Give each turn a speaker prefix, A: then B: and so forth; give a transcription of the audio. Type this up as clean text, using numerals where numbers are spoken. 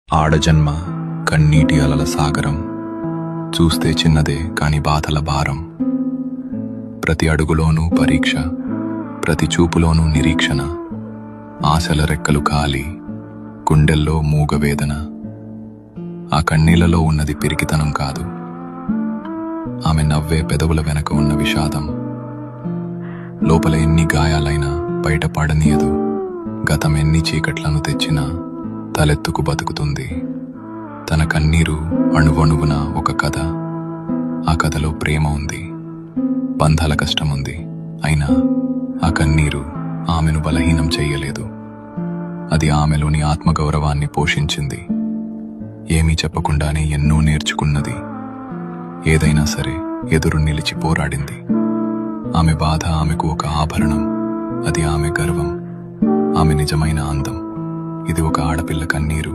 A: ఆడజన్మ కన్నీటి అలల సాగరం, చూస్తే చిన్నదే కాని బాధల భారం. ప్రతి అడుగులోనూ పరీక్ష, ప్రతి చూపులోనూ నిరీక్షణ. ఆశల రెక్కలు కాలి, గుండెల్లో మూగవేదన. ఆ కన్నీళ్లలో ఉన్నది పిరికితనం కాదు, ఆమె నవ్వే పెదవుల వెనక ఉన్న విషాదం. లోపల ఎన్ని గాయాలైనా బయట పడనీయదు, గతం ఎన్ని చీకట్లను తెచ్చినా తలెత్తుకు బతుకుతుంది. తన కన్నీరు అణువణువున ఒక కథ. ఆ కథలో ప్రేమ ఉంది, బంధాల కష్టముంది. అయినా ఆ కన్నీరు ఆమెను బలహీనం చెయ్యలేదు. అది ఆమెలోని ఆత్మగౌరవాన్ని పోషించింది. ఏమీ చెప్పకుండానే ఎన్నో నేర్చుకున్నది. ఏదైనా సరే ఎదురు నిలిచి పోరాడింది. ఆమె బాధ ఆమెకు ఒక ఆభరణం. అది ఆమె గర్వం, ఆమె నిజమైన అందం. ఇది ఒక ఆడపిల్ల కన్నీరు.